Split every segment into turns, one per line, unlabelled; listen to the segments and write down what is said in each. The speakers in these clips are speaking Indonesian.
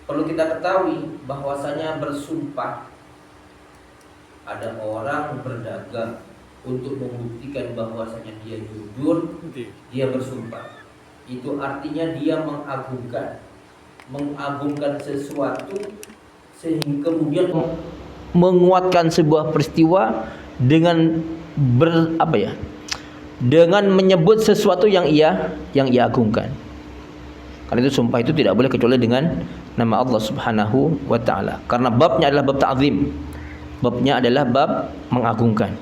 Perlu kita ketahui bahwasanya bersumpah, ada orang berdagang untuk membuktikan bahwasanya dia jujur, dia bersumpah. Itu artinya dia mengagungkan sesuatu sehingga kemudian menguatkan sebuah peristiwa dengan dengan menyebut sesuatu yang ia agungkan. Karena itu sumpah itu tidak boleh kecuali dengan nama Allah Subhanahu wa taala. Karena babnya adalah bab ta'zim. Babnya adalah bab mengagungkan.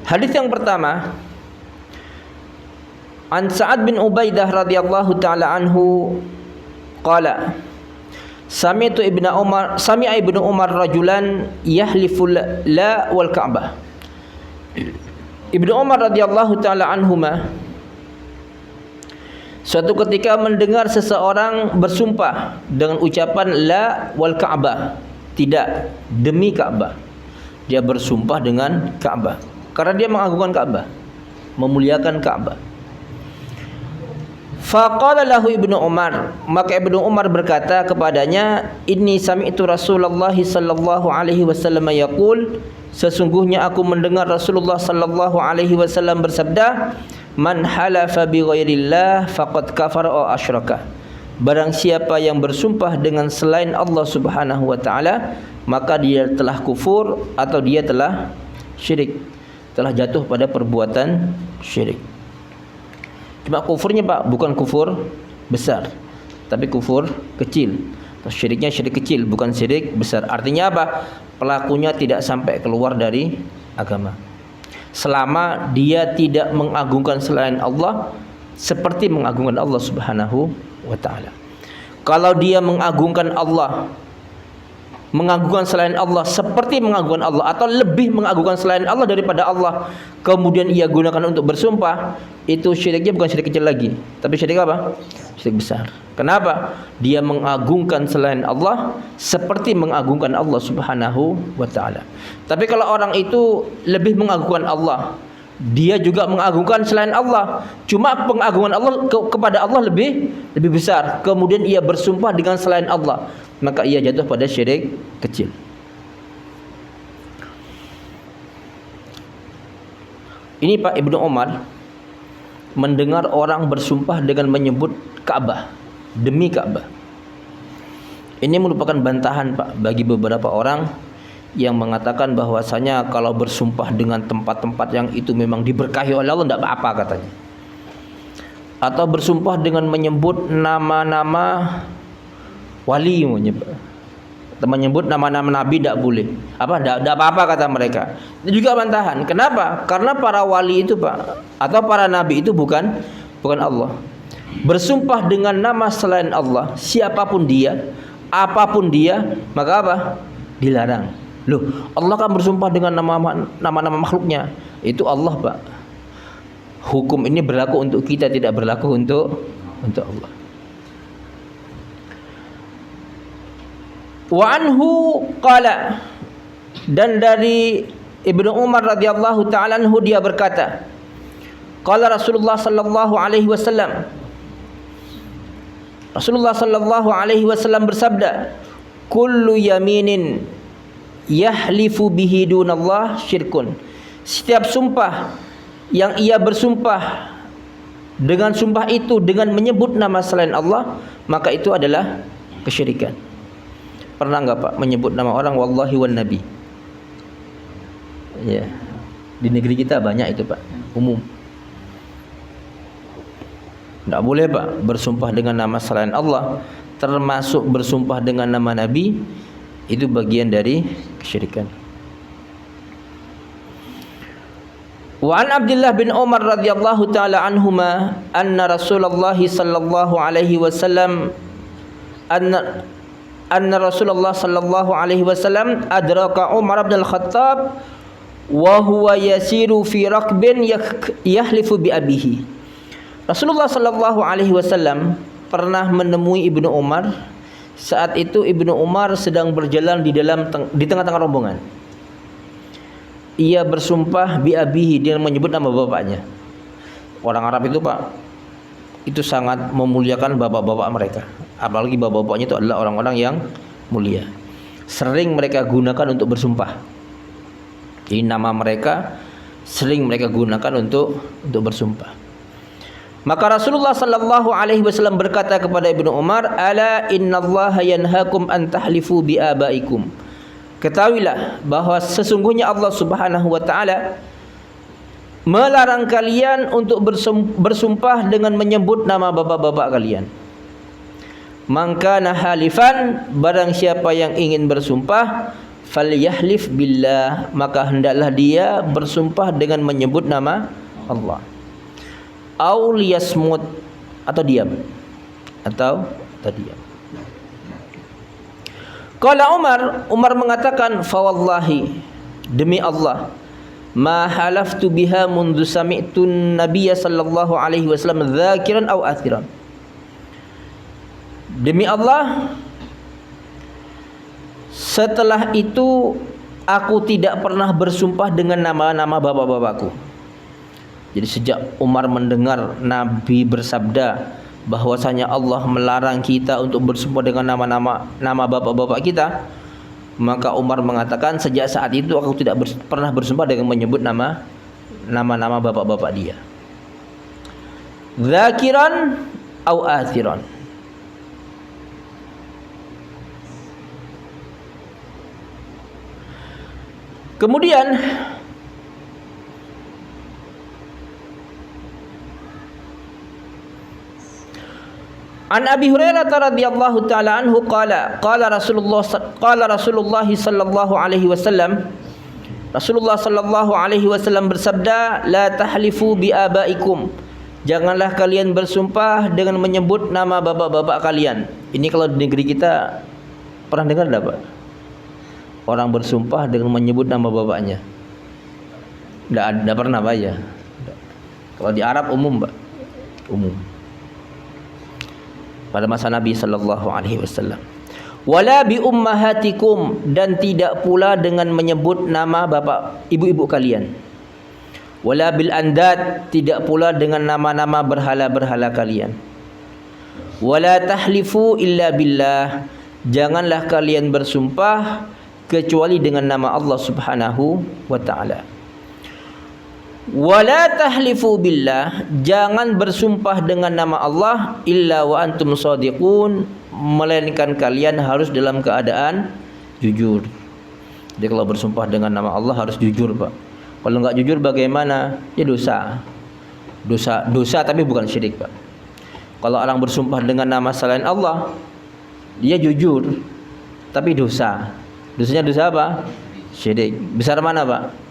Hadis yang pertama, An Sa'ad bin Ubaidah radhiyallahu taala anhu qala Sami'tu ibnu Umar rajulan yahlifu la wal Ka'bah. Ibnu Umar radhiyallahu taala anhuma suatu ketika mendengar seseorang bersumpah dengan ucapan la wal Ka'bah, tidak demi Ka'bah. Dia bersumpah dengan Ka'bah karena dia mengagungkan Ka'bah, memuliakan Ka'bah. Faqala lahu Ibnu Umar, maka Ibnu Umar berkata kepadanya, inni sami'tu Rasulullah sallallahu alaihi wasallam yaqul, sesungguhnya aku mendengar Rasulullah sallallahu alaihi wasallam bersabda, man halafa bi ghairillah faqad kafara aw asyraka. Barang siapa yang bersumpah dengan selain Allah Subhanahu wa taala, maka dia telah kufur atau dia telah syirik, telah jatuh pada perbuatan syirik. Cuma kufurnya Pak, bukan kufur besar, tapi kufur kecil. Syiriknya syirik kecil, bukan syirik besar. Artinya apa? Pelakunya tidak sampai keluar dari agama, selama dia tidak mengagungkan selain Allah seperti mengagungkan Allah Subhanahu wa taala. Kalau dia mengagungkan Allah, mengagungkan selain Allah seperti mengagungkan Allah atau lebih mengagungkan selain Allah daripada Allah, kemudian ia gunakan untuk bersumpah, itu syiriknya bukan syirik kecil lagi, tapi syirik apa? Syirik besar. Kenapa? Dia mengagungkan selain Allah seperti mengagungkan Allah Subhanahu wa taala. Tapi kalau orang itu lebih mengagungkan Allah, dia juga mengagungkan selain Allah, cuma pengagungan Allah kepada Allah lebih besar, kemudian ia bersumpah dengan selain Allah, maka ia jatuh pada syirik kecil. Ini Pak Ibnu Umar mendengar orang bersumpah dengan menyebut Ka'bah, demi Ka'bah. Ini merupakan bantahan Pak bagi beberapa orang yang mengatakan bahwasanya kalau bersumpah dengan tempat-tempat yang itu memang diberkahi oleh Allah tidak apa-apa katanya. Atau bersumpah dengan menyebut nama-nama wali, menyebut nama-nama nabi tidak boleh. Tidak apa-apa kata mereka. Itu juga bantahan. Kenapa? Karena para wali itu Pak, atau para nabi itu bukan Allah. Bersumpah dengan nama selain Allah, siapapun dia, apapun dia, maka apa? Dilarang. Loh, Allah kan bersumpah dengan nama-nama makhluknya. Itu Allah Pak. Hukum ini berlaku untuk kita, tidak berlaku untuk Allah. Wa anhu qala, dan dari Ibnu Umar radhiyallahu taala anhu dia berkata, qala Rasulullah sallallahu alaihi wasallam, Rasulullah sallallahu alaihi wasallam bersabda, kullu yaminin yahlifu bihi dunallah syirkun. Setiap sumpah yang ia bersumpah dengan sumpah itu dengan menyebut nama selain Allah, maka itu adalah kesyirikan. Pernah enggak Pak menyebut nama orang wallahi wan nabi? Ya. Di negeri kita banyak itu Pak, umum. Enggak boleh Pak bersumpah dengan nama selain Allah, termasuk bersumpah dengan nama nabi, itu bagian dari kesyirikan. Wa an Abdullah bin Umar radhiyallahu taala anhuma anna Rasulullah sallallahu alaihi wasallam anna Rasulullah sallallahu alaihi wasallam adraka Umar bin Al-Khattab wa huwa yasiru fi raqbin yahlifu bi abihi. Rasulullah sallallahu alaihi wasallam pernah menemui Ibnu Umar. Saat itu Ibnu Umar sedang berjalan di tengah-tengah rombongan. Ia bersumpah bi abihi, dia menyebut nama bapaknya. Orang Arab itu Pak, itu sangat memuliakan bapak-bapak mereka. Apalagi bapak-bapaknya itu adalah orang-orang yang mulia. Sering mereka gunakan untuk bersumpah. Jadi nama mereka sering mereka gunakan untuk bersumpah. Maka Rasulullah sallallahu alaihi wasallam berkata kepada Ibnu Umar, "Ala innallaha yanhaakum an tahlifu bi abaikum." Ketahuilah bahwa sesungguhnya Allah Subhanahu wa taala melarang kalian untuk bersumpah dengan menyebut nama bapak-bapak kalian. Maka halifan, barang siapa yang ingin bersumpah, falyahlif billah, maka hendaklah dia bersumpah dengan menyebut nama Allah. Au liyasmut, atau diam. Atau diam. Qala Umar mengatakan, fa wallahi, demi Allah, ma halaftu biha mundu sami'tu nabiyya sallallahu alaihi wasallam dzakiran aw athiran. Demi Allah, setelah itu aku tidak pernah bersumpah dengan nama-nama bapak-bapakku. Jadi sejak Umar mendengar Nabi bersabda bahwasanya Allah melarang kita untuk bersumpah dengan nama bapak-bapak kita, maka Umar mengatakan sejak saat itu aku tidak pernah bersumpah dengan menyebut nama bapak-bapak dia. Dzakiran au athiran. Kemudian An Abi Hurairah radhiyallahu taala anhu qala Rasulullah sallallahu alaihi wasallam, Rasulullah sallallahu alaihi wasallam bersabda, la tahlifu bi abaikum, janganlah kalian bersumpah dengan menyebut nama bapak-bapak kalian. Ini kalau di negeri kita pernah dengar enggak, Pak? Orang bersumpah dengan menyebut nama bapaknya. Enggak pernah, Pak, ya. Kalau di Arab umum, Pak. Umum. Pada masa Nabi sallallahu alaihi wasallam. Wala bi ummahatikum, dan tidak pula dengan menyebut nama bapak ibu-ibu kalian. Wala bil andad, tidak pula dengan nama-nama berhala-berhala kalian. Wala tahlifu illa billah, janganlah kalian bersumpah kecuali dengan nama Allah Subhanahu wa taala. Wala tahlifu billah, jangan bersumpah dengan nama Allah illa wa antum shadiqun, melainkan kalian harus dalam keadaan jujur. Jadi kalau bersumpah dengan nama Allah harus jujur, Pak. Kalau enggak jujur bagaimana? Ya dosa tapi bukan syirik, Pak. Kalau orang bersumpah dengan nama selain Allah, dia jujur tapi dosa. Dosanya dosa apa? Syirik. Besar mana, Pak?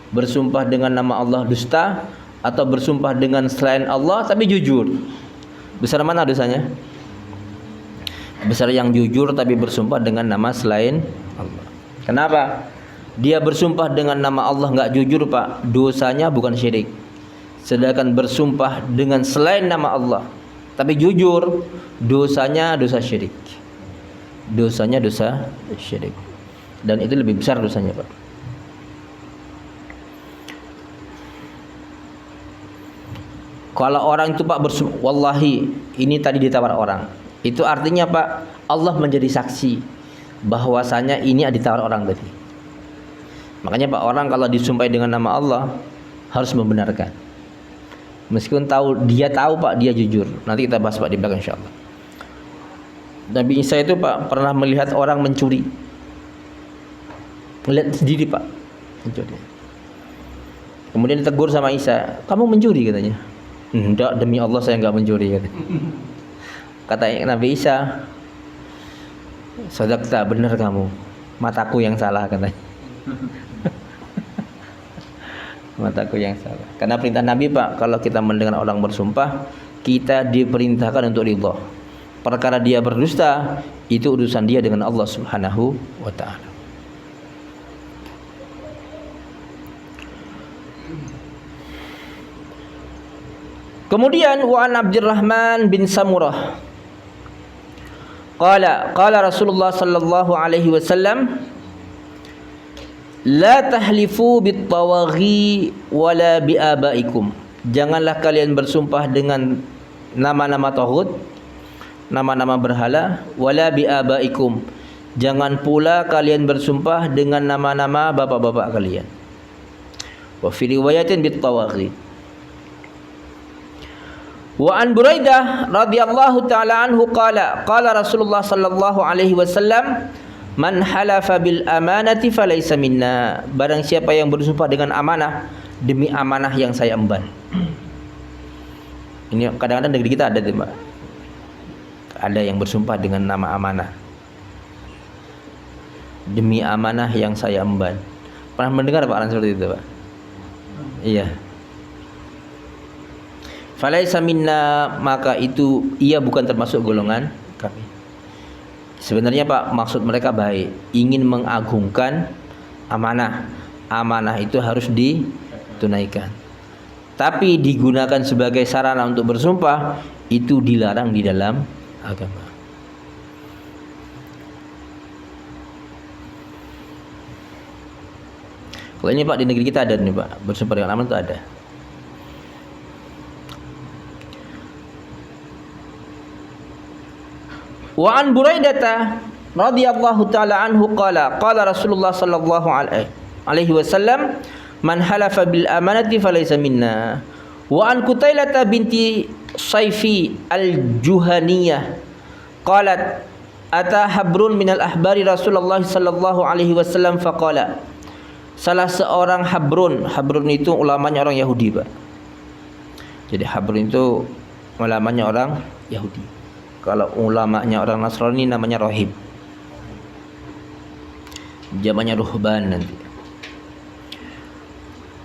Bersumpah dengan nama Allah dusta, atau bersumpah dengan selain Allah tapi jujur? Besar mana dosanya? Besar yang jujur tapi bersumpah dengan nama selain Allah. Kenapa? Dia bersumpah dengan nama Allah enggak jujur, Pak, dosanya bukan syirik. Sedangkan bersumpah dengan selain nama Allah tapi jujur, dosanya dosa syirik. Dosanya dosa syirik. Dan itu lebih besar dosanya, Pak. Kalau orang itu, Pak, wallahi, ini tadi ditawar orang, itu artinya, Pak, Allah menjadi saksi bahwasanya ini ditawar orang tadi. Makanya, Pak, orang kalau disumpahi dengan nama Allah harus membenarkan. Meskipun dia tahu, Pak, dia jujur. Nanti kita bahas, Pak, di belakang insyaallah. Nabi Isa itu, Pak, pernah melihat orang mencuri. Melihat sendiri, Pak, mencuri. Kemudian ditegur sama Isa, "Kamu mencuri?" katanya. "Enggak, demi Allah saya enggak mencuri," kata. Kata Nabi Isa, "Sadaqta, benar kamu. Mataku yang salah," katanya. Mataku yang salah. Karena perintah Nabi, Pak, kalau kita mendengar orang bersumpah, kita diperintahkan untuk ridha. Perkara dia berdusta, itu urusan dia dengan Allah Subhanahu wa taala. Kemudian wa an Abdurrahman bin Samurah qala Rasulullah sallallahu alaihi wasallam, la tahlifu bit tawaghi wala bi abaikum, janganlah kalian bersumpah dengan nama-nama tauhid, nama-nama berhala, wala bi abaikum. Jangan pula kalian bersumpah dengan nama-nama bapak-bapak kalian. Wa fi riwayatin bit tawaghit. Wa an Buraidah radhiyallahu taala anhu qala qala Rasulullah sallallahu alaihi wasallam man halafa bil amanati falaysa minna. Barang siapa yang bersumpah dengan amanah, demi amanah yang saya emban. Ini kadang-kadang negeri kita ada tuh, Mbak. Ada yang bersumpah dengan nama amanah. Demi amanah yang saya emban. Pernah mendengar Pak seperti itu, Pak? Iya. Falaisa minna, maka itu ia bukan termasuk golongan kami. Sebenarnya Pak, maksud mereka baik, ingin mengagungkan amanah. Amanah itu harus ditunaikan. Tapi digunakan sebagai sarana untuk bersumpah, itu dilarang di dalam agama. Kalau ini Pak, di negeri kita ada nih Pak, bersumpah dengan amanah itu ada. Wa an Buraidah radhiyallahu taala anhu qala qala Rasulullah sallallahu alaihi wasallam man halafa bil amanati falaysa minna. Wa an Qutailah binti Saifi al-Juhaniyah qalat ata habrun minal ahbari Rasulullah sallallahu alaihi wasallam faqala. Salah seorang habrun itu ulamanya orang Yahudi, Pak. Jadi habrun itu ulamanya orang Yahudi. Kalau ulamanya orang Nasrani namanya rohib. Zamannya ruhban nanti.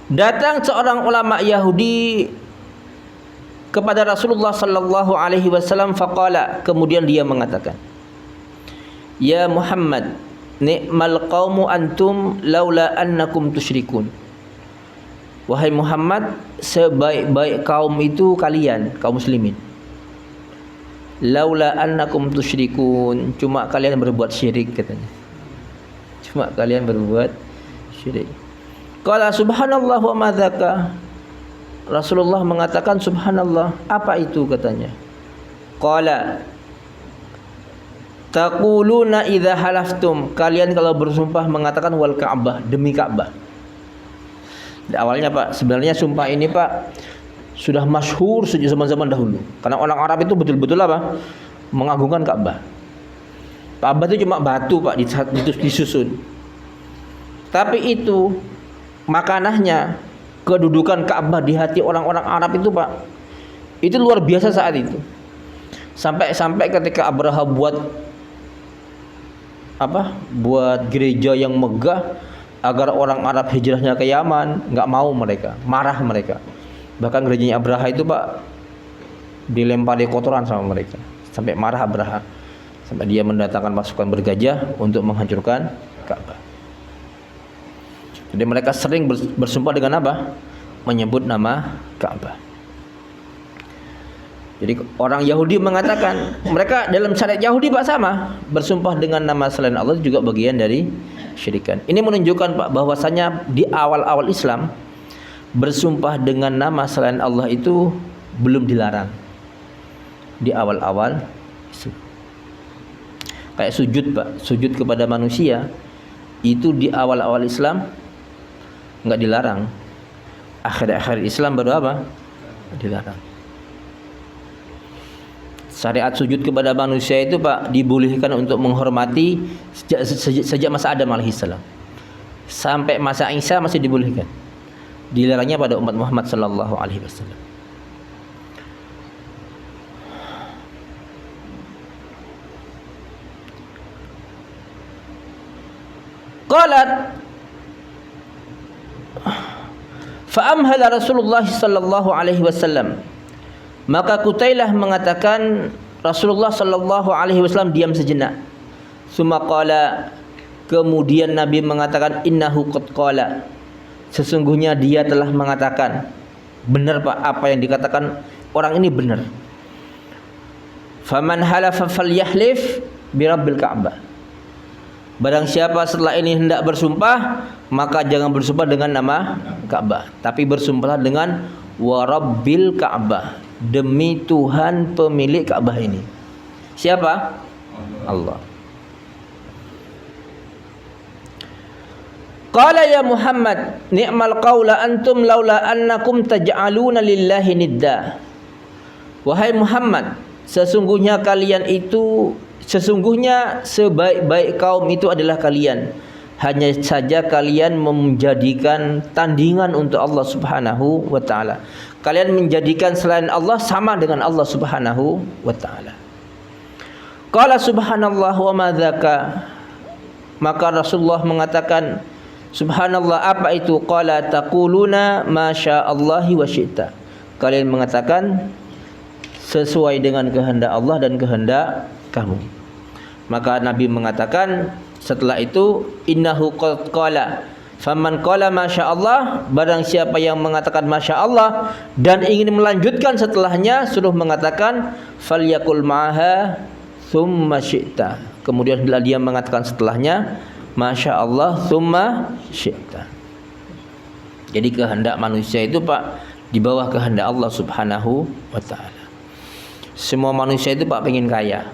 Datang seorang ulama Yahudi kepada Rasulullah sallallahu alaihi wasallam faqala, kemudian dia mengatakan, "Ya Muhammad, ni'mal qaumu antum laula annakum tusyrikun." Wahai Muhammad, sebaik-baik kaum itu kalian, kaum muslimin. Laula annakum tusyrikun, cuma kalian berbuat syirik katanya. Cuma kalian berbuat syirik. Qala subhanallah wa madzaka. Rasulullah mengatakan subhanallah, apa itu katanya? Qala taquluna idza halaftum, kalian kalau bersumpah mengatakan wal Ka'bah, demi Ka'bah. Di awalnya Pak, sebenarnya sumpah ini Pak sudah masyhur sejak zaman-zaman dahulu. Karena orang Arab itu betul-betul apa? Mengagungkan Ka'bah. Ka'bah itu cuma batu Pak, disusun. Tapi itu makanahnya, kedudukan Ka'bah di hati orang-orang Arab itu Pak, itu luar biasa saat itu. Sampai ketika Abraha buat gereja yang megah agar orang Arab hijrahnya ke Yaman, nggak mau mereka, marah mereka. Bahkan gerejanya Abraha itu Pak dilempari kotoran sama mereka. Sampai marah Abraha. Sampai dia mendatangkan pasukan bergajah untuk menghancurkan Ka'bah. Jadi mereka sering bersumpah dengan apa? Menyebut nama Ka'bah. Jadi orang Yahudi mengatakan, mereka dalam syariat Yahudi Pak sama, bersumpah dengan nama selain Allah juga bagian dari syirikan. Ini menunjukkan Pak bahwasanya di awal-awal Islam bersumpah dengan nama selain Allah itu belum dilarang. Di awal-awal kayak sujud Pak, sujud kepada manusia itu di awal-awal Islam enggak dilarang. Akhir-akhir Islam baru apa? Dilarang. Syariat sujud kepada manusia itu Pak dibolehkan untuk menghormati sejak masa Adam alaihissalam sampai masa Isa masih dibolehkan. Dilarangnya pada umat Muhammad sallallahu alaihi wasallam. Qalat fa'amhala Rasulullah sallallahu alaihi wasallam. Maka Qutailah mengatakan Rasulullah sallallahu alaihi wasallam diam sejenak. Summa qala, kemudian Nabi mengatakan innahu qad qala, sesungguhnya dia telah mengatakan. Benar Pak, apa yang dikatakan orang ini benar. Faman halafa falyahlif birabbil Ka'bah. Barang siapa setelah ini hendak bersumpah, maka jangan bersumpah dengan nama Ka'bah, tapi bersumpahlah dengan wa rabbil Ka'bah, demi Tuhan pemilik Ka'bah ini. Siapa? Allah. Qala ya Muhammad, ni'mal qaula antum laula annakum taj'aluna lillahi nidda. Wahai Muhammad, sesungguhnya sebaik-baik kaum itu adalah kalian. Hanya saja kalian menjadikan tandingan untuk Allah Subhanahu wa taala. Kalian menjadikan selain Allah sama dengan Allah Subhanahu wa taala. Qala subhanallah wa ma dzaka. Maka Rasulullah mengatakan, subhanallah, apa itu? Qala taquluna ma sya'allahi wa syi'ta. Kalian mengatakan sesuai dengan kehendak Allah dan kehendak kamu. Maka Nabi mengatakan setelah itu, innahu qala faman qala ma sya'allah, barang siapa yang mengatakan masya Allah dan ingin melanjutkan setelahnya, suruh mengatakan falyakul ma'aha thumma syi'ta. Kemudian bila dia mengatakan setelahnya masya Allah thumma syi'ta. Jadi kehendak manusia itu Pak di bawah kehendak Allah Subhanahu wa taala. Semua manusia itu Pak pengen kaya.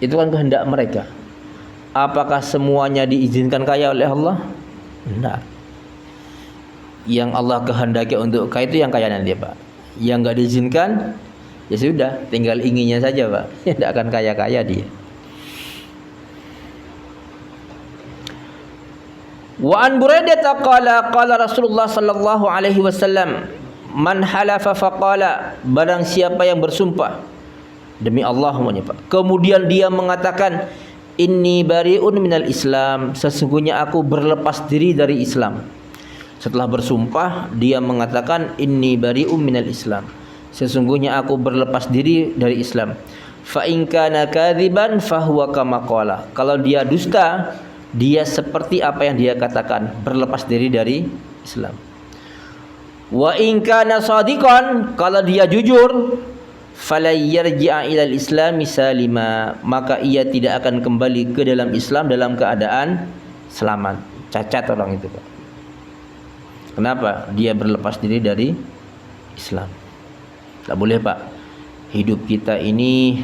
Itu kan kehendak mereka. Apakah semuanya diizinkan kaya oleh Allah? Benar. Yang Allah kehendaki untuk kaya itu yang kaya nanti Pak. Yang enggak diizinkan, ya sudah, tinggal inginnya saja Pak. Tidak akan kaya-kaya dia. Wa an Buraidah qala qala Rasulullah sallallahu alaihi wasallam, man halafa faqala, barang siapa yang bersumpah demi Allah Pak, kemudian dia mengatakan inni bari'un minal Islam, sesungguhnya aku berlepas diri dari Islam. Setelah bersumpah dia mengatakan inni bari'un minal Islam, sesungguhnya aku berlepas diri dari Islam. Fa in kana kadziban fahuwa kama qala, kalau dia dusta, dia seperti apa yang dia katakan, berlepas diri dari Islam. Wa in kana shadiqan, kalau dia jujur, fala yarji'a ilal islami salima, maka ia tidak akan kembali ke dalam Islam dalam keadaan selamat. Cacat orang itu Pak. Kenapa? Dia berlepas diri dari Islam. Tak boleh Pak. Hidup kita ini,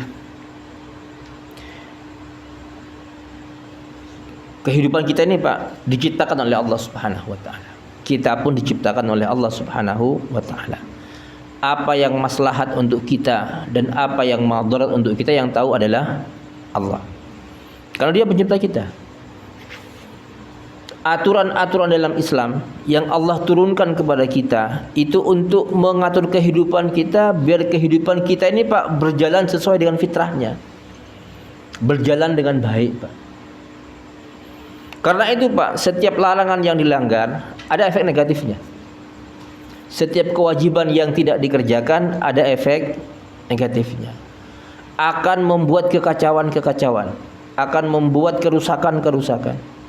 kehidupan kita ini Pak diciptakan oleh Allah Subhanahu wa taala. Kita pun diciptakan oleh Allah Subhanahu wa taala. Apa yang maslahat untuk kita dan apa yang madarat untuk kita yang tahu adalah Allah. Karena Dia pencipta kita. Aturan-aturan dalam Islam yang Allah turunkan kepada kita itu untuk mengatur kehidupan kita, biar kehidupan kita ini Pak berjalan sesuai dengan fitrahnya, berjalan dengan baik Pak. Karena itu Pak, setiap larangan yang dilanggar ada efek negatifnya. Setiap kewajiban yang tidak dikerjakan ada efek negatifnya. Akan membuat kekacauan-kekacauan, akan membuat kerusakan-kerusakan.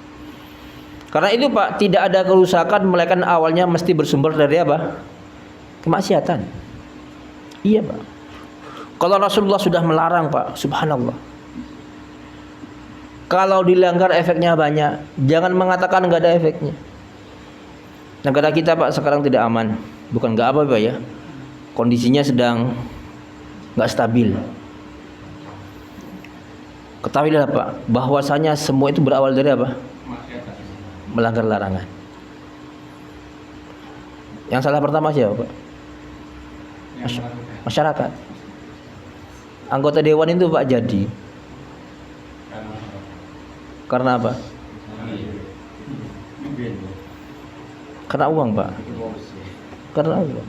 Karena itu Pak, tidak ada kerusakan melainkan awalnya mesti bersumber dari apa? Kemaksiatan. Iya Pak. Kalau Rasulullah sudah melarang Pak, subhanallah, kalau dilanggar efeknya banyak. Jangan mengatakan enggak ada efeknya. Negara kita Pak sekarang tidak aman. Bukan enggak apa Pak ya, kondisinya sedang enggak stabil. Ketahuilah Pak, bahwasanya semua itu berawal dari apa? Melanggar larangan. Yang salah pertama siapa Pak? Masyarakat. Anggota dewan itu Pak jadi karena apa? Karena uang Pak. Karena uang.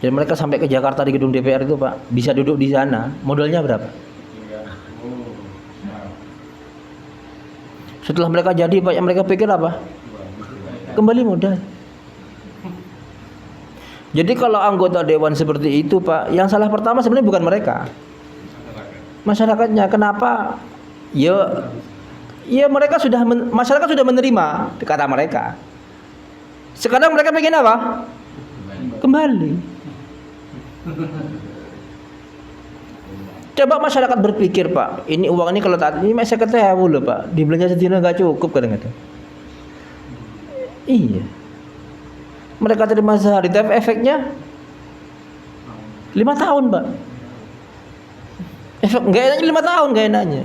Dan mereka sampai ke Jakarta di gedung DPR itu Pak, bisa duduk di sana. Modalnya berapa? Setelah mereka jadi Pak, yang mereka pikir apa? Kembali modal. Jadi kalau anggota dewan seperti itu Pak, yang salah pertama sebenarnya bukan mereka, masyarakatnya. Kenapa? Ya mereka masyarakat sudah menerima kata mereka. Sekarang mereka pengen apa? Kembali. Coba masyarakat berpikir Pak, ini uang ini kalau tak ini saya ketahui loh Pak, dibelanja sedina nggak cukup kadang-kadang. Iya. Mereka terima sehari, tapi efeknya 5 tahun, Pak. Efek nggak enaknya 5 tahun, nggak enaknya.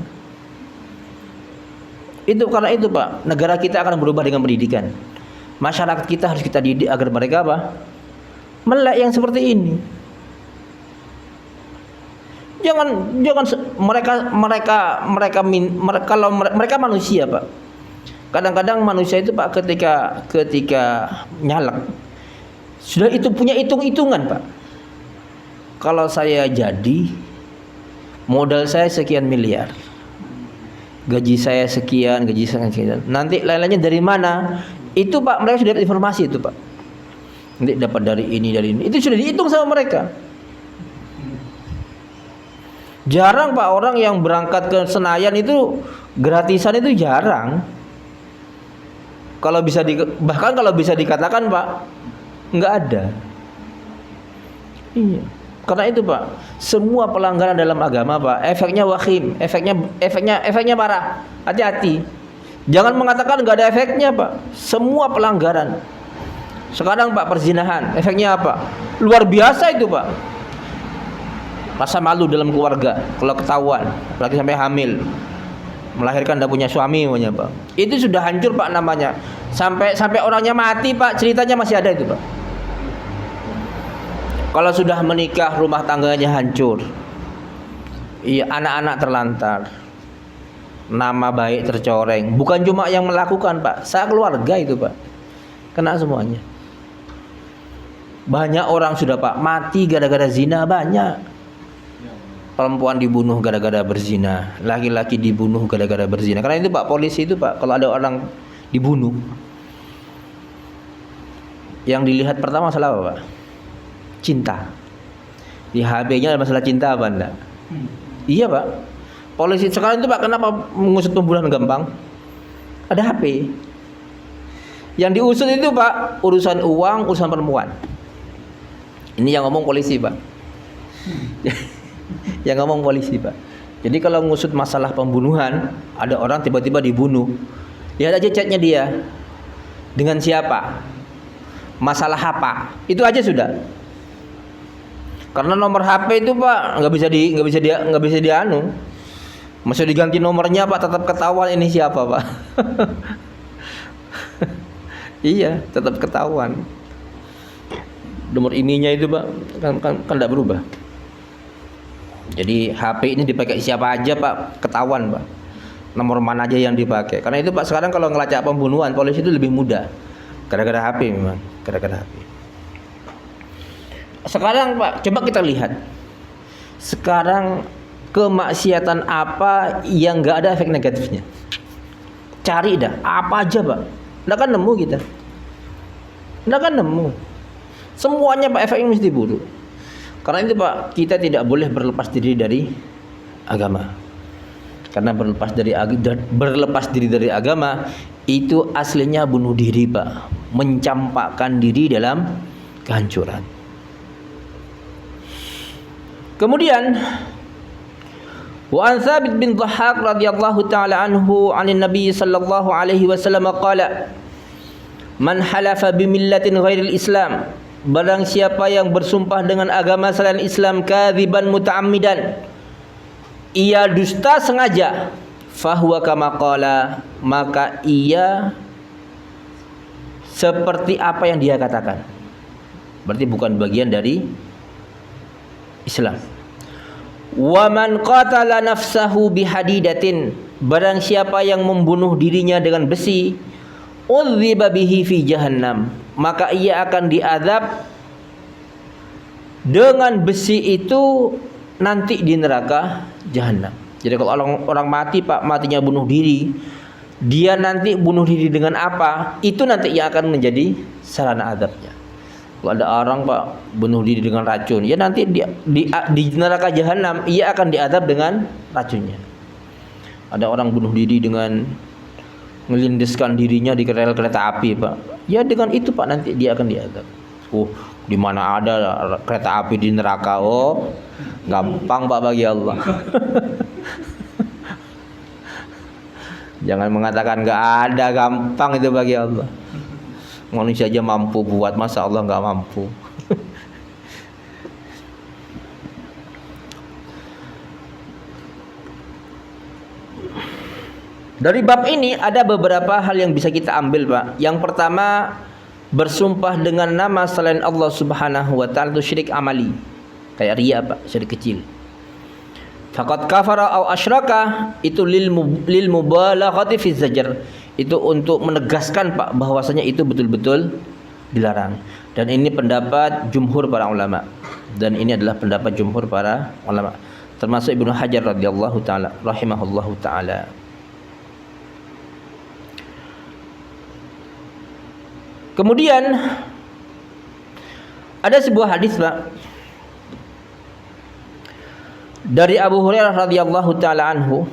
Itu karena itu, Pak, negara kita akan berubah dengan pendidikan. Masyarakat kita harus kita didik agar mereka apa? Melek yang seperti ini. Jangan mereka manusia, Pak. Kadang-kadang manusia itu, Pak, ketika nyalek sudah itu punya hitung-hitungan, Pak. Kalau saya jadi, modal saya sekian miliar, gaji saya sekian, nanti lain-lainnya dari mana? Itu, Pak, mereka sudah dapat informasi itu, Pak. Nanti dapat dari ini. Itu sudah dihitung sama mereka. Jarang, Pak, orang yang berangkat ke Senayan itu gratisan, itu jarang. Bahkan kalau bisa dikatakan, Pak, nggak ada. Iya. Karena itu, Pak, semua pelanggaran dalam agama, Pak, efeknya wahim, efeknya parah. Hati-hati. Jangan mengatakan nggak ada efeknya, Pak. Semua pelanggaran. Sekarang, Pak, perzinahan, efeknya apa? Luar biasa itu, Pak. Rasa malu dalam keluarga kalau ketahuan, apalagi sampai hamil, melahirkan tidak punya suami, Pak. Itu sudah hancur, Pak, namanya. Sampai orangnya mati, Pak, ceritanya masih ada itu, Pak. Kalau sudah menikah, rumah tangganya hancur. Iya, anak-anak terlantar. Nama baik tercoreng. Bukan cuma yang melakukan, Pak, keluarga itu, Pak. Kena semuanya. Banyak orang sudah, Pak, mati gara-gara zina, banyak. Perempuan dibunuh gara-gara berzina, laki-laki dibunuh gara-gara berzina. Karena itu, Pak, polisi itu, Pak, kalau ada orang dibunuh, yang dilihat pertama masalah apa, Pak? Cinta. Di HB-nya ada masalah cinta apa enggak? Iya, Pak. Polisi sekarang itu, Pak, kenapa mengusut pembunuhan gampang? Ada HP. Yang diusut itu, Pak, urusan uang, urusan perempuan. Ini yang ngomong polisi, Pak. Yang ngomong polisi, Pak. Jadi kalau ngusut masalah pembunuhan, ada orang tiba-tiba dibunuh, lihat aja chatnya dia dengan siapa, masalah apa, itu aja sudah. Karena nomor HP itu, Pak, nggak bisa dianu. Masih diganti nomornya, Pak, tetap ketahuan ini siapa, Pak. Iya, tetap ketahuan. Nomor ininya itu, Pak, kan tidak berubah. Jadi HP ini dipakai siapa aja, Pak, ketahuan, Pak. Nomor mana aja yang dipakai. Karena itu, Pak, sekarang kalau ngelacak pembunuhan, polisi itu lebih mudah. Gara-gara HP memang, gara-gara HP. Sekarang, Pak, coba kita lihat. Sekarang kemaksiatan apa yang nggak ada efek negatifnya? Cari dah, apa aja, Pak. Nggak kan nemu kita. Nggak kan nemu. Semuanya, Pak, efeknya mesti buruk. Karena itu, Pak, kita tidak boleh berlepas diri dari agama. Karena berlepas diri dari agama itu aslinya bunuh diri, Pak. Mencampakkan diri dalam kehancuran. Kemudian wa an Tsabit bin Dhahhak radhiyallahu taala anhu 'anil Nabi sallallahu alaihi wasallam qala man halafa bi millatin ghairil Islam, barang siapa yang bersumpah dengan agama selain Islam, kadziban muta'ammidan, ia dusta sengaja, fahuwa kama qala, maka ia seperti apa yang dia katakan. Berarti bukan bagian dari Islam. Wa man qatala nafsahu bihadidatin, barang siapa yang membunuh dirinya dengan besi, udziba bihi fi jahannam, maka ia akan diazab dengan besi itu nanti di neraka jahanam. Jadi kalau orang mati, Pak, matinya bunuh diri, dia nanti bunuh diri dengan apa? Itu nanti yang akan menjadi sarana azabnya. Kalau ada orang, Pak, bunuh diri dengan racun, ya nanti di neraka jahanam ia akan diazab dengan racunnya. Ada orang bunuh diri dengan ngelindiskan dirinya di rel kereta api, Pak. Ya dengan itu, Pak, nanti dia akan diazab. Di mana ada kereta api di neraka? Oh, gampang, Pak, bagi Allah. Jangan mengatakan nggak ada, gampang itu bagi Allah. Manusia aja mampu buat, masa Allah nggak mampu? Dari bab ini ada beberapa hal yang bisa kita ambil, Pak. Yang pertama, bersumpah dengan nama selain Allah Subhanahu wa taala itu syirik amali. Kayak riya, Pak, syirik kecil. Faqad kafara au asyraka, itu lil mubalaghati fi zajar. Itu untuk menegaskan, Pak, bahwasanya itu betul-betul dilarang. Dan ini pendapat jumhur para ulama. Dan ini adalah pendapat jumhur para ulama, termasuk Ibnu Hajar radhiyallahu taala rahimahullahu taala. Kemudian ada sebuah hadis, Pak, dari Abu Hurairah radhiyallahu taala anhu.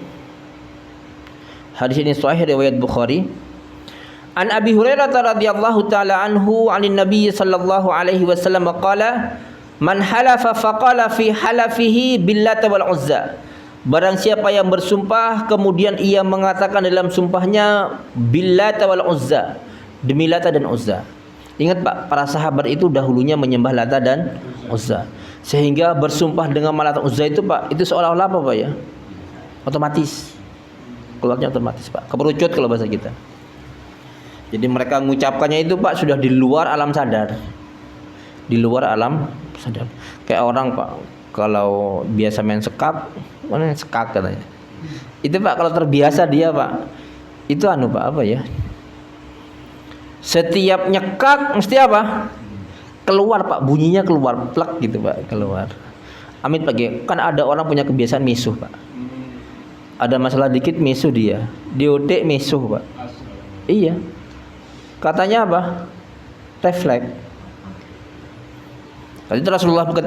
Hadis ini sahih riwayat Bukhari. An Abi Hurairah radhiyallahu taala anhu 'anil Nabi sallallahu alaihi wasallam qala, "Man halafa faqala fi halafihi billata wal uzza." Barang siapa yang bersumpah kemudian ia mengatakan dalam sumpahnya billata wal uzza, demi Lata dan Uzza. Ingat, Pak, para sahabat itu dahulunya menyembah Lata dan Uzza. Sehingga bersumpah dengan Lata Uzza itu, Pak, itu seolah-olah apa, Pak, ya? Otomatis. Keluarnya otomatis, Pak. Keperucut kalau bahasa kita. Jadi mereka mengucapkannya itu, Pak, sudah di luar alam sadar. Di luar alam sadar. Kayak orang, Pak, kalau biasa main sekak, mana sekak katanya. Itu, Pak, kalau terbiasa dia, Pak, itu Pak, apa ya? Setiap nyekak mesti apa? Keluar, Pak, bunyinya keluar, plak gitu, Pak, keluar. Amit, Pak, kan ada orang punya kebiasaan misuh, Pak. Ada masalah dikit misuh dia. Diotek misuh, Pak. Iya. Katanya apa? Refleks. Tadi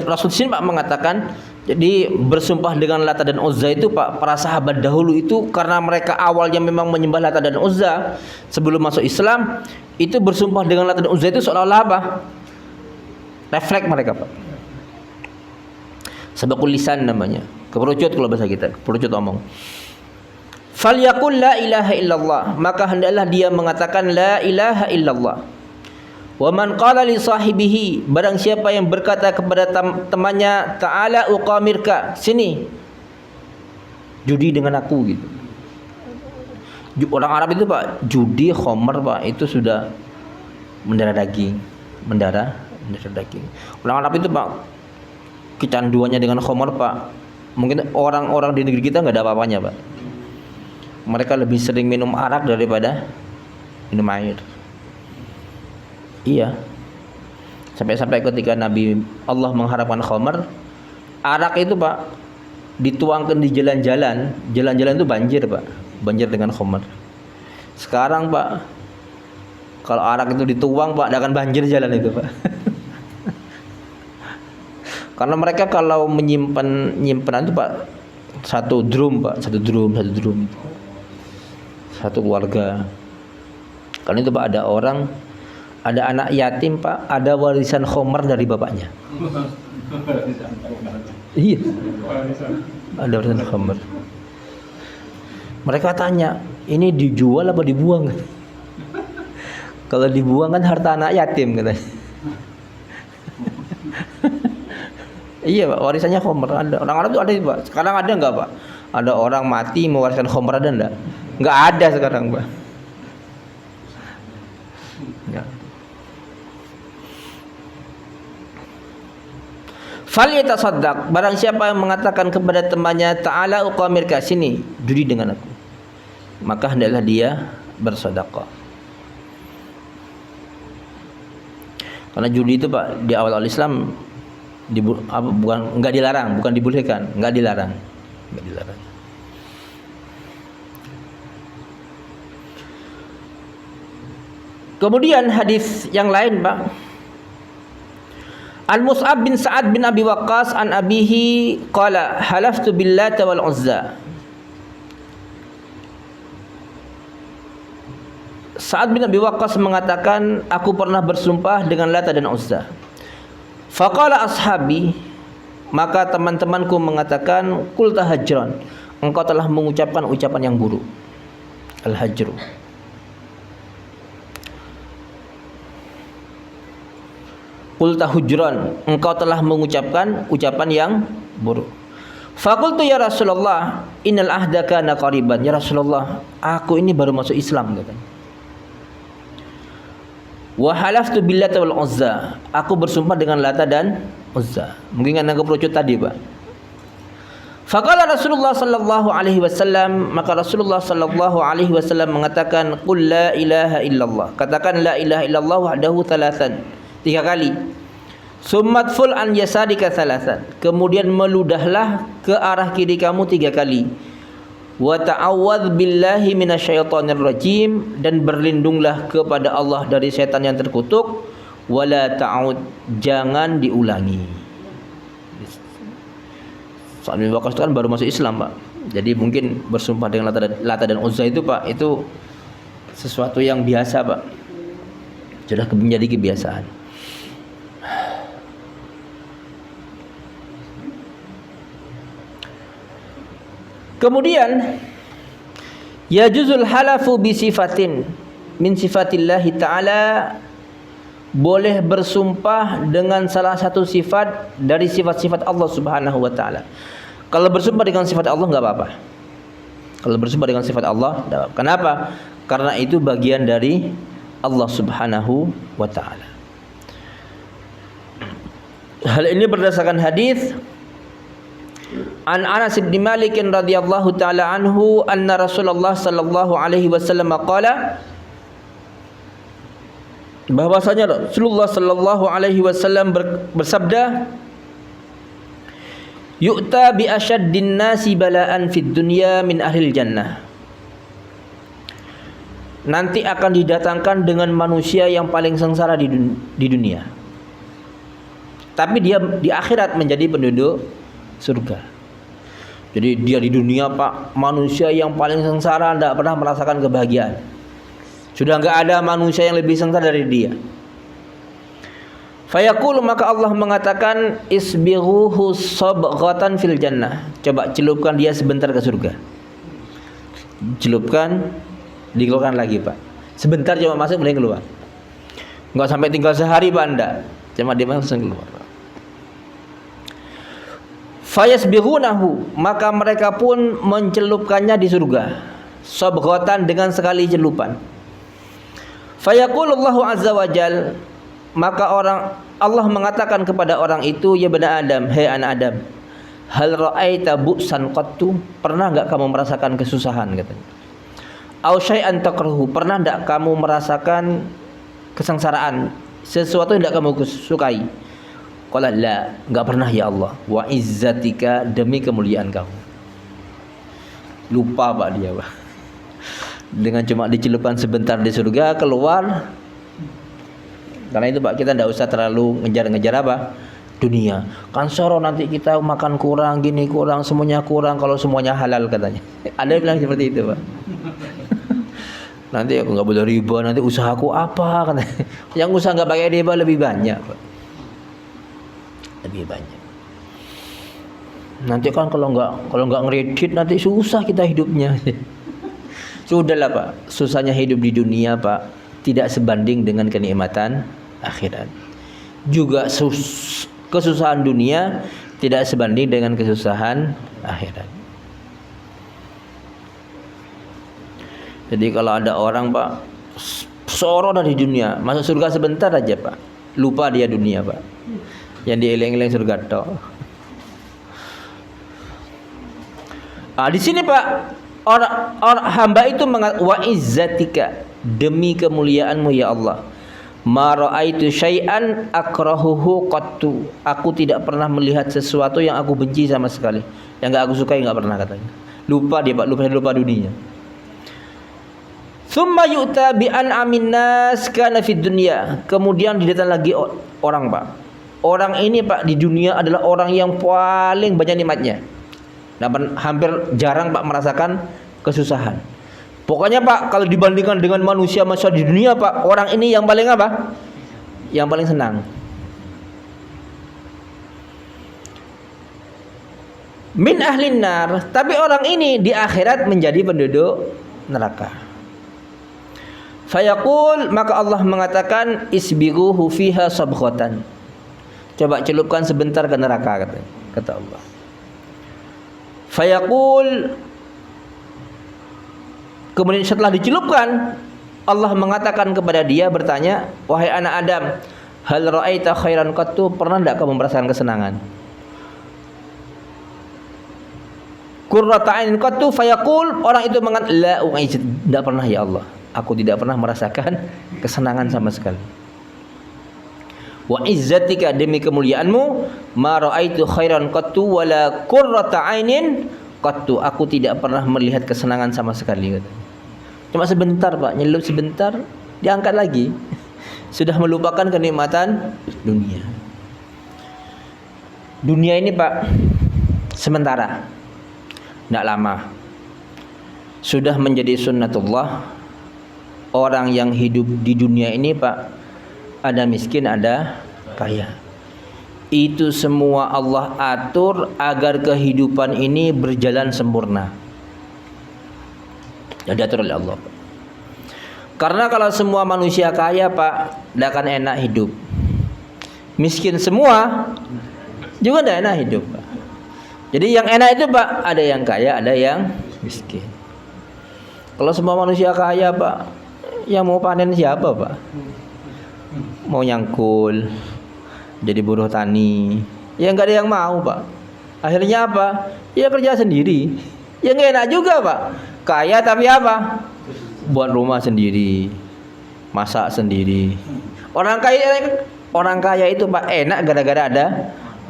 Rasul sini, Pak, mengatakan, jadi bersumpah dengan Lata dan Uzza itu, Pak, para sahabat dahulu itu karena mereka awalnya memang menyembah Lata dan Uzza sebelum masuk Islam, itu bersumpah dengan Lata dan Uzza itu seolah-olah apa? Refleks mereka, Pak. Sabaqul lisan namanya. Keperucut kalau bahasa kita, keperucut omong. Falyaqul la ilaha illallah, maka hendaklah dia mengatakan la ilaha illallah. Wa man qala li sahibihi, barang siapa yang berkata kepada temannya, ta'ala uqamirka, sini judi dengan aku, gitu. Orang Arab itu, Pak, judi khamar, Pak, itu sudah mendarah daging. Orang Arab itu, Pak, kecanduannya dengan khamar, Pak. Mungkin orang-orang di negeri kita enggak ada apa-apanya, Pak. Mereka lebih sering minum arak daripada minum air. Iya. Sampai-sampai ketika Nabi Allah mengharapkan khamar, arak itu, Pak, dituangkan di jalan-jalan itu banjir, Pak. Banjir dengan khamar. Sekarang, Pak, kalau arak itu dituang, Pak, akan banjir jalan itu, Pak. Karena mereka kalau nyimpan itu, Pak, satu drum, Pak, satu drum itu. Satu keluarga. Karena itu, Pak, ada anak yatim, Pak, ada warisan khamar dari bapaknya. Iya. Ada warisan khamar. Mereka tanya, ini dijual apa dibuang? Kalau dibuang kan harta anak yatim, katanya. Iya, Pak, warisannya khamar ada. Orang Arab itu ada, Pak. Sekarang ada enggak, Pak? Ada orang mati mewariskan khamar, ada enggak? Enggak ada sekarang, Pak. Enggak. Falyatasaddaq, barang siapa yang mengatakan kepada temannya, ta'ala uqamirka, sini judi dengan aku, maka hendaklah dia bersedekah. Karena judi itu, Pak, di awal Islam bukan dilarang, bukan dibolehkan, enggak dilarang. Kemudian hadis yang lain, Pak, An Mus'ab bin Sa'ad bin Abi Waqqas an abihi qala halaftu billata wal uzza. Sa'ad bin Abi Waqqas mengatakan, aku pernah bersumpah dengan Lata dan Uzza. Faqala ashabi, maka teman-temanku mengatakan, qulta hajran, engkau telah mengucapkan ucapan yang buruk. Al-hajru. qulta hujran, engkau telah mengucapkan ucapan yang buruk. Faqultu ya Rasulullah, innal ahda kana qariban. Ya Rasulullah, aku ini baru masuk Islam katanya. Wa halaftu billata wal uzza. Aku bersumpah dengan Lata dan Uzza. Mungkin kan kerucut tadi, Pak. Faqala Rasulullah sallallahu alaihi wasallam, maka Rasulullah sallallahu alaihi wasallam mengatakan, qul la ilaha illallah. Katakan la ilaha illallah wahdahu thalathan. 3 kali. Summat ful an yasarika thalathan. Kemudian meludahlah ke arah kiri kamu 3 kali. Wa ta'awwadz billahi minasyaitonir rajim, dan berlindunglah kepada Allah dari setan yang terkutuk. Wala ta'ud, jangan diulangi. Sa'ad bin Waqqas kan baru masuk Islam, Pak. Jadi mungkin bersumpah dengan Lata dan Uzza itu, Pak, itu sesuatu yang biasa, Pak. Sudah menjadi kebiasaan. Kemudian yajuzul halafu bi sifatin min sifatillahi ta'ala, boleh bersumpah dengan salah satu sifat dari sifat-sifat Allah Subhanahu wa taala. Kalau bersumpah dengan sifat Allah enggak apa-apa. Kalau bersumpah dengan sifat Allah enggak apa-apa. Kenapa? Karena itu bagian dari Allah Subhanahu wa taala. Hal ini berdasarkan hadis An Anas bin Malik radhiyallahu taala anhu anna Rasulullah sallallahu alaihi wasallam qala, bahwasanya Rasulullah sallallahu alaihi wasallam bersabda, yu'ta bi asyaddin nasi bala'an fid dunya min ahlil jannah. Nanti akan didatangkan dengan manusia yang paling sengsara di dunia, tapi dia di akhirat menjadi penduduk surga. Jadi dia di dunia, Pak, manusia yang paling sengsara, tidak pernah merasakan kebahagiaan. Sudah enggak ada manusia yang lebih sengsara dari dia. Fayaqulu, maka Allah mengatakan, isbighuhu sabghatan fil jannah. Coba celupkan dia sebentar ke surga. Celupkan, dikeluarkan lagi, Pak. Sebentar cuma masuk, boleh keluar. Enggak sampai tinggal sehari, Pak, enggak. Cuma dia langsung keluar, Pak. Fayasbighunahu, maka mereka pun mencelupkannya di surga. Sabghatan, dengan sekali celupan. Fayaqulullahu azza wajal, maka Allah mengatakan kepada orang itu, ya bani Adam, hai anak Adam, hal ra'aita bu'san qattu, pernah enggak kamu merasakan kesusahan, katanya. Au syai'an takrahu, pernah enggak kamu merasakan kesengsaraan, sesuatu yang enggak kamu sukai? Qala la, enggak pernah ya Allah. Wa izzatika, demi kemuliaan kamu. Lupa, Pak, dia, Pak. Dengan cuma dicelupkan sebentar di surga, keluar. Karena itu, Pak, kita tidak usah terlalu ngejar-ngejar apa? Dunia. Kan soro nanti kita makan kurang, gini kurang, semuanya kurang kalau semuanya halal, katanya. Ada yang bilang seperti itu, Pak. Nanti aku nggak boleh riba, nanti usahaku apa, katanya. Yang usaha nggak pakai riba lebih banyak, Pak. Lebih banyak. Nanti kan kalau nggak ngeredit nanti susah kita hidupnya. Sudahlah, Pak, susahnya hidup di dunia, Pak, tidak sebanding dengan kenikmatan akhirat. Juga kesusahan dunia tidak sebanding dengan kesusahan akhirat. Jadi kalau ada orang, Pak, soro dari dunia, masuk surga sebentar aja, Pak, lupa dia dunia, Pak. Yang dieleng-eleng surga tok. Di sini, Pak, orang hamba itu mengatakan, wa izzatika, demi kemuliaanmu ya Allah, ma ra'aitu syai'an akrahuhu qattu, aku tidak pernah melihat sesuatu yang aku benci sama sekali, yang enggak aku sukai, enggak pernah, katanya. Lupa dia, Pak, lupa dunia. Tsumma yu'ta bi an'amin nas kana fid dunya, kemudian didatang lagi orang, Pak. Orang ini, Pak, di dunia adalah orang yang paling banyak nikmatnya. Nah, hampir jarang, Pak, merasakan kesusahan. Pokoknya, Pak, kalau dibandingkan dengan manusia di dunia, Pak, orang ini yang paling apa? Yang paling senang. Min ahlin nar, tapi orang ini di akhirat menjadi penduduk neraka. Fayaqul, maka Allah mengatakan, isbighuhu fiha sabghatan. Coba celupkan sebentar ke neraka, kata Allah. Fayaqul, kemudian setelah dicelupkan, Allah mengatakan kepada dia, bertanya, wahai anak Adam, hal ra'aita khairan qattu, pernah tidak kamu merasakan kesenangan? Qurrata ainin qattu, fayaqul, orang itu mengatakan, la u'izid, tidak pernah ya Allah, aku tidak pernah merasakan kesenangan sama sekali. Wa izzatika, demi kemuliaanmu, ma ra'aitu khairan qattu wala qurrata ainin qattu, aku tidak pernah melihat kesenangan sama sekali. Cuma sebentar Pak, nyelup sebentar, diangkat lagi. Sudah melupakan kenikmatan dunia. Dunia ini Pak sementara, tidak lama. Sudah menjadi sunnatullah. Orang yang hidup di dunia ini Pak, ada miskin, ada kaya. Itu semua Allah atur agar kehidupan ini berjalan sempurna. Dan diatur oleh Allah. Karena kalau semua manusia kaya Pak, tidak akan enak hidup. Miskin semua juga tidak enak hidup Pak. Jadi yang enak itu Pak, ada yang kaya, ada yang miskin. Kalau semua manusia kaya Pak, yang mau panen siapa Pak? Mau nyangkul, jadi buruh tani, ya nggak ada yang mau Pak. Akhirnya apa? Ya kerja sendiri. Ya nggak enak juga Pak. Kaya tapi apa? Buat rumah sendiri, masak sendiri. Orang kaya itu Pak enak gara-gara ada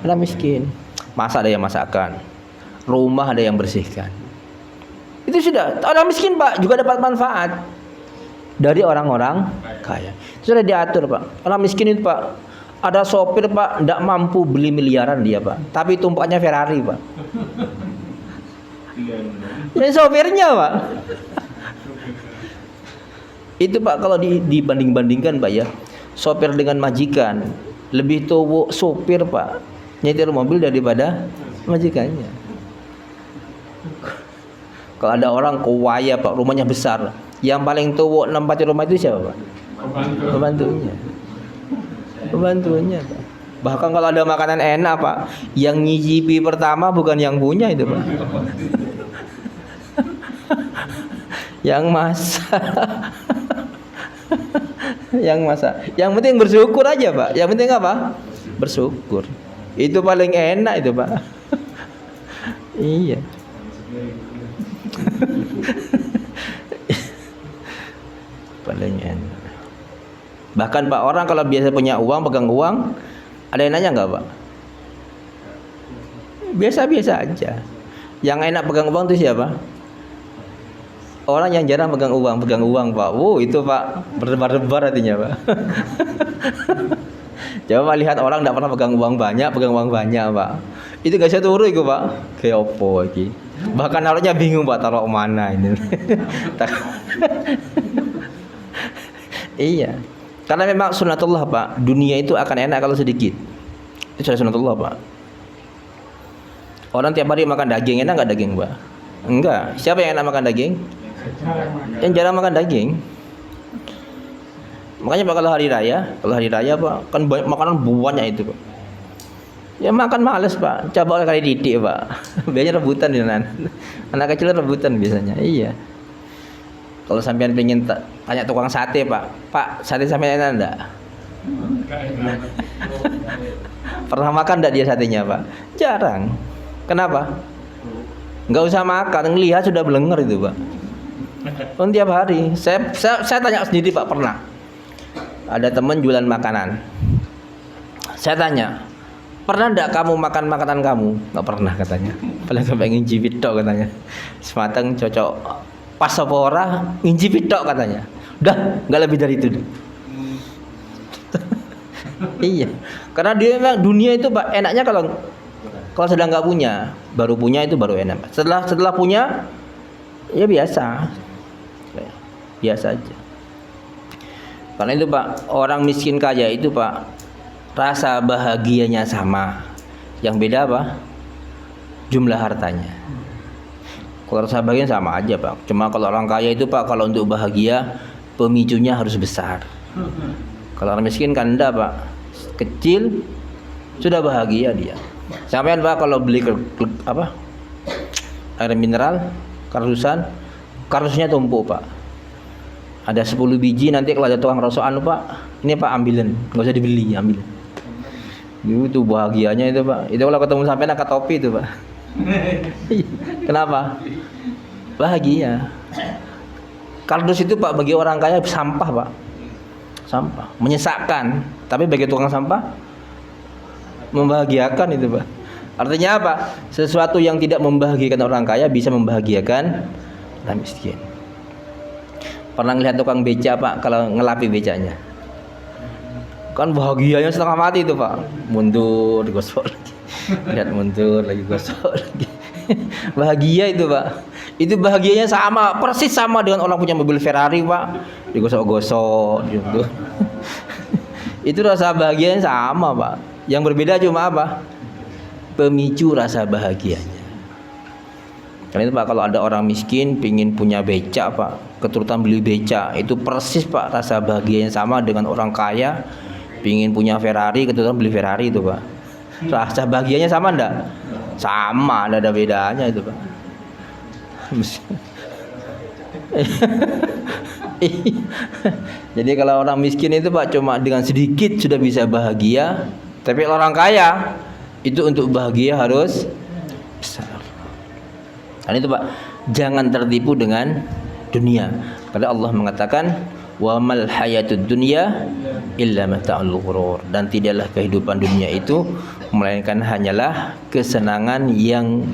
orang miskin. Masak ada yang masakkan, rumah ada yang bersihkan. Itu sudah. Orang miskin Pak juga dapat manfaat dari orang-orang kaya. Itu sudah diatur Pak. Orang miskin itu Pak, ada sopir Pak tidak mampu beli miliaran dia Pak, tapi tumpaknya Ferrari Pak. Ini sopirnya Pak. Itu Pak kalau dibanding-bandingkan Pak ya, sopir dengan majikan, lebih tua sopir Pak nyetir mobil daripada majikannya. Kalau ada orang kaya Pak, rumahnya besar, yang paling tua nempati rumah itu siapa Pak? Pembantunya. Pembantunya Pak. Bahkan kalau ada makanan enak Pak, yang nyicipi pertama bukan yang punya itu Pak. Yang masak. Yang masak. Yang penting bersyukur aja Pak. Yang penting apa? Bersyukur. Itu paling enak itu Pak. Iya. Paling enak. Bahkan Pak, orang kalau biasa punya uang, pegang uang, ada yang nanya nggak Pak? Biasa-biasa aja. Yang enak pegang uang itu siapa? Orang yang jarang pegang uang Pak. Itu Pak berdebar-debar hatinya Pak. Coba lihat orang tidak pernah pegang uang banyak Pak. Itu gak bisa turu itu Pak. Kayak opo iki. Bahkan naruhnya bingung Pak, taruh mana ini. Iya. Karena memang sunatullah Pak, dunia itu akan enak kalau sedikit. Itu sudah sunatullah Pak. Orang tiap hari makan daging, enak nggak daging Pak? Enggak. Siapa yang enak makan daging? Yang jarang makan daging. Makanya Pak kalau hari raya Pak, kan banyak makanan banyak itu Pak. Ya makan males Pak, coba kali didik Pak. Biasanya rebutan di sana. Anak kecil rebutan biasanya. Iya. Kalau sampean pengen tanya tukang sate Pak, sate sampean enak enggak? Pernah makan enggak dia satenya Pak? Jarang. Kenapa? Enggak usah makan, ngelihat sudah belenger itu Pak. Kan tiap hari. Saya tanya sendiri Pak, pernah. Ada teman jualan makanan. Saya tanya, pernah enggak kamu makan makanan kamu? Enggak pernah katanya. Paling pengen cipit tok katanya. Semateng cocok. Pas apa ora ngincipit tok katanya. Udah, enggak lebih dari itu. Iya. Karena dia memang dunia itu Pak, enaknya kalau sedang enggak punya, baru punya itu baru enak. Setelah punya ya biasa. Biasa aja. Karena itu Pak, orang miskin kaya itu Pak, rasa bahagianya sama. Yang beda apa? Jumlah hartanya. Kalau rasa bahagia sama aja Pak. Cuma kalau orang kaya itu Pak, kalau untuk bahagia pemicunya harus besar. Kalau orang miskin kan enggak Pak, kecil sudah bahagia dia. Sampean Pak kalau beli air mineral kardusan, kardusnya tumpuk Pak. Ada 10 biji, nanti kalau ada tukang rosokan Pak, ini Pak ambilin, nggak usah dibeli, ambil. Itu bahagianya itu Pak. Itu kalau ketemu sampean angkat topi itu Pak. Kenapa? Bahagia. Kardus itu Pak bagi orang kaya sampah Pak. Sampah, menyesakkan. Tapi bagi tukang sampah membahagiakan itu Pak. Artinya apa? Sesuatu yang tidak membahagiakan orang kaya bisa membahagiakan orang miskin. Pernah ngelihat tukang beca Pak kalau ngelapi becanya? Kan bahagianya setengah mati itu Pak. Mundur, digosok lagi. Lihat mundur lagi, gosok lagi. Bahagia itu Pak. Itu bahagianya sama, persis sama dengan orang punya mobil Ferrari Pak. Digosok-gosok gitu. Itu rasa bahagianya sama Pak. Yang berbeda cuma apa? Pemicu rasa bahagianya. Karena itu Pak, kalau ada orang miskin pingin punya beca Pak, keturutan beli beca, itu persis Pak rasa bahagianya sama dengan orang kaya pingin punya Ferrari, keturutan beli Ferrari itu Pak. Rasa bahagianya sama enggak? Sama, enggak ada bedanya itu Pak. Jadi kalau orang miskin itu Pak cuma dengan sedikit sudah bisa bahagia, tapi orang kaya itu untuk bahagia harus besar. Karena itu Pak, jangan tertipu dengan dunia. Karena Allah mengatakan wa mal hayatud dunya illa mata'ul ghurur, dan tidaklah kehidupan dunia itu melainkan hanyalah kesenangan yang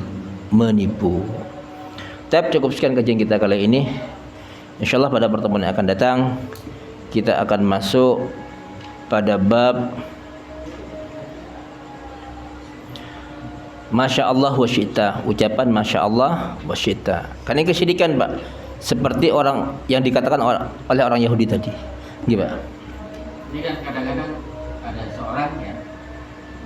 menipu. Tapi cukup sekian kajian kita kali ini. Insyaallah pada pertemuan yang akan datang kita akan masuk pada bab Masya Allah wa syi'ta, ucapan Masya Allah wa syi'ta. Karena ini kesyirikan Pak, seperti orang yang dikatakan oleh orang Yahudi tadi. Gimana?
Ini kan kadang-kadang ada seorang ya,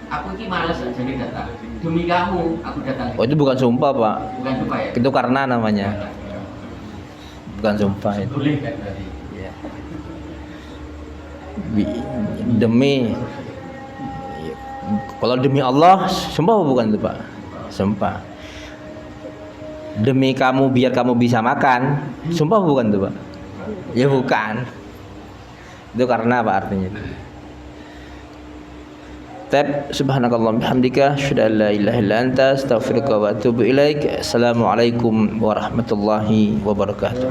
aku ini malas aja nih datang, demi kamu aku datang.
Oh itu bukan sumpah Pak.
Bukan sumpah ya?
Itu karena namanya. Bukan sumpah itu.
Boleh kan tadi?
Ya. Demi, kalau demi Allah sumpah bukan itu Pak? Sumpah. Demi kamu biar kamu bisa makan, sumpah bukan itu Pak? Ya bukan. Itu karena apa artinya itu? Subhanakallah bihamdika asyhadu an la ilaha illa anta astaghfiruka wa atubu ilaik. Assalamualaikum warahmatullahi wabarakatuh.